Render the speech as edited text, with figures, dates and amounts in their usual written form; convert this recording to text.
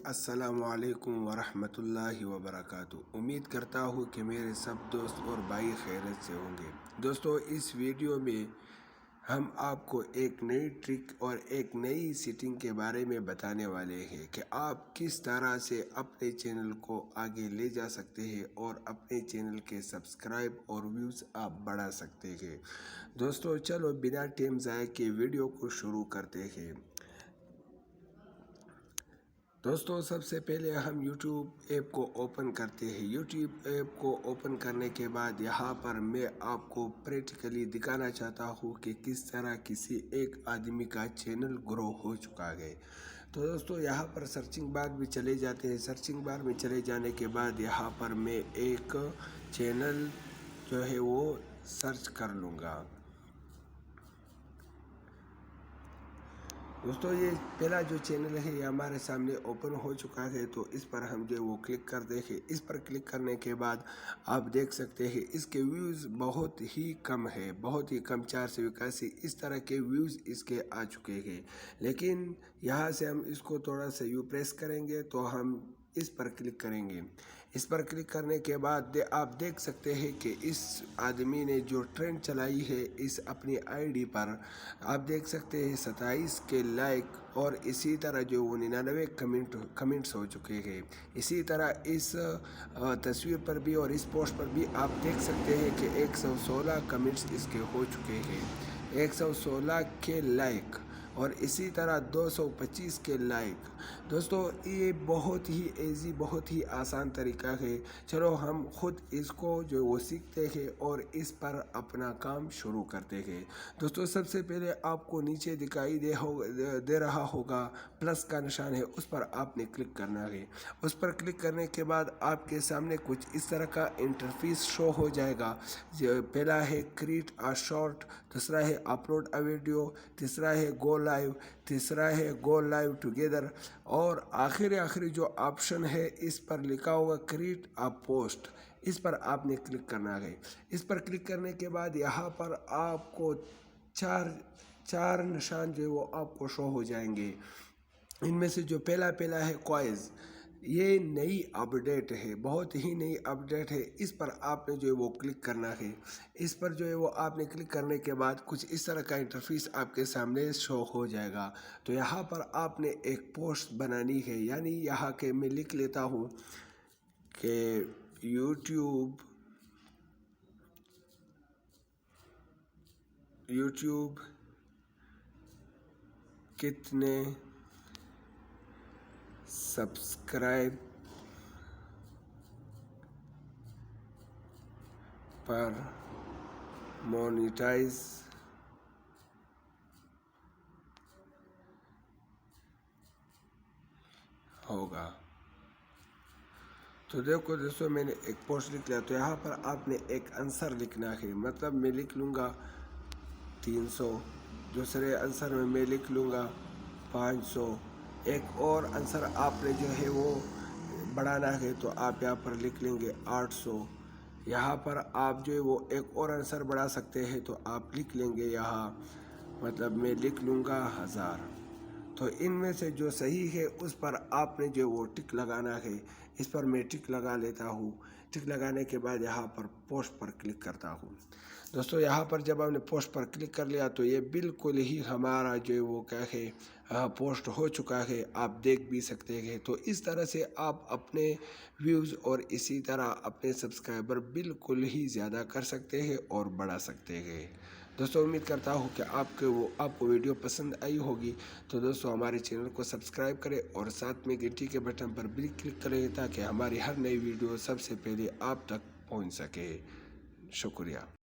السلام علیکم ورحمۃ اللہ وبرکاتہ۔ امید کرتا ہوں کہ میرے سب دوست اور بھائی خیریت سے ہوں گے۔ دوستو، اس ویڈیو میں ہم آپ کو ایک نئی ٹرک اور ایک نئی سیٹنگ کے بارے میں بتانے والے ہیں کہ آپ کس طرح سے اپنے چینل کو آگے لے جا سکتے ہیں اور اپنے چینل کے سبسکرائب اور ویوز آپ بڑھا سکتے ہیں۔ دوستو چلو بنا ٹائم ضائع کے ویڈیو کو شروع کرتے ہیں۔ دوستو سب سے پہلے ہم یوٹیوب ایپ کو اوپن کرتے ہیں۔ یوٹیوب ایپ کو اوپن کرنے کے بعد یہاں پر میں آپ کو پریکٹیکلی دکھانا چاہتا ہوں کہ کس طرح کسی ایک آدمی کا چینل گرو ہو چکا ہے۔ تو دوستو یہاں پر سرچنگ بار میں چلے جاتے ہیں۔ سرچنگ بار میں چلے جانے کے بعد یہاں پر میں ایک چینل جو ہے وہ سرچ کر لوں گا۔ دوستو یہ پہلا جو چینل ہے یہ ہمارے سامنے اوپن ہو چکا ہے، تو اس پر ہم جو وہ کلک کر دیں گے۔ اس پر کلک کرنے کے بعد آپ دیکھ سکتے ہیں اس کے ویوز بہت ہی کم ہے، بہت ہی کم، 481 اس طرح کے ویوز اس کے آ چکے ہیں۔ لیکن یہاں سے ہم اس کو تھوڑا سا پریس کریں گے تو ہم اس پر کلک کریں گے۔ اس پر کلک کرنے کے بعد آپ دیکھ سکتے ہیں کہ اس آدمی نے جو ٹرینڈ چلائی ہے اس اپنی آئی ڈی پر، آپ دیکھ سکتے ہیں 27 کے لائک اور اسی طرح جو 99 کمنٹس ہو چکے ہیں۔ اسی طرح اس تصویر پر بھی اور اس پوسٹ پر بھی آپ دیکھ سکتے ہیں کہ 116 کمنٹس اس کے ہو چکے ہیں، 116 کے لائک اور اسی طرح 225 کے لائک۔ دوستو یہ بہت ہی ایزی، بہت ہی آسان طریقہ ہے۔ چلو ہم خود اس کو جو وہ سیکھتے ہیں اور اس پر اپنا کام شروع کرتے ہیں۔ دوستو سب سے پہلے آپ کو نیچے دکھائی دے رہا ہوگا پلس کا نشان ہے، اس پر آپ نے کلک کرنا ہے۔ اس پر کلک کرنے کے بعد آپ کے سامنے کچھ اس طرح کا انٹرفیس شو ہو جائے گا۔ پہلا ہے کریٹ اے شارٹ، دوسرا ہے اپلوڈ اے ویڈیو، تیسرا ہے گو لائیو، تیسرا ہے گو لائیو ٹوگیدر، اور آخری جو آپشن ہے اس پر لکھا ہوگا کریٹ اے پوسٹ۔ اس پر آپ نے کلک کرنا ہے۔ اس پر کلک کرنے کے بعد یہاں پر آپ کو چار نشان جو وہ آپ کو شو ہو جائیں گے۔ ان میں سے جو پہلا ہے کوائز، یہ نئی اپڈیٹ ہے، بہت ہی نئی اپڈیٹ ہے۔ اس پر آپ نے جو ہے وہ کلک کرنا ہے۔ اس پر جو ہے وہ آپ نے کلک کرنے کے بعد کچھ اس طرح کا انٹرفیس آپ کے سامنے شو ہو جائے گا۔ تو یہاں پر آپ نے ایک پوسٹ بنانی ہے، یعنی یہاں کے میں لکھ لیتا ہوں کہ یوٹیوب کتنے سبسکرائب پر مونیٹائز ہوگا۔ تو دیکھو دوستو میں نے ایک پوسٹ لکھ لیا، تو یہاں پر آپ نے ایک آنسر لکھنا ہے۔ مطلب میں لکھ لوں گا 300، دوسرے آنسر میں لکھ لوں گا 500، ایک اور آنسر آپ نے جو ہے وہ بڑھانا ہے تو آپ یہاں پر لکھ لیں گے 800۔ یہاں پر آپ جو ہے وہ ایک اور آنسر بڑھا سکتے ہیں تو آپ لکھ لیں گے یہاں، مطلب میں لکھ لوں گا 1000۔ تو ان میں سے جو صحیح ہے اس پر آپ نے جو وہ ٹک لگانا ہے۔ اس پر میں ٹک لگا لیتا ہوں۔ ٹک لگانے کے بعد یہاں پر پوسٹ پر کلک کرتا ہوں۔ دوستو یہاں پر جب ہم نے پوسٹ پر کلک کر لیا تو یہ بالکل ہی ہمارا جو ہے وہ کیا ہے پوسٹ ہو چکا ہے، آپ دیکھ بھی سکتے ہیں۔ تو اس طرح سے آپ اپنے ویوز اور اسی طرح اپنے سبسکرائبر بالکل ہی زیادہ کر سکتے ہیں اور بڑھا سکتے ہیں۔ دوستو امید کرتا ہوں کہ آپ کو ویڈیو پسند آئی ہوگی۔ تو دوستو ہمارے چینل کو سبسکرائب کریں اور ساتھ میں گھنٹی کے بٹن پر بھی کلک کریں تاکہ ہماری ہر نئی ویڈیو سب سے پہلے آپ تک پہنچ سکے۔ شکریہ۔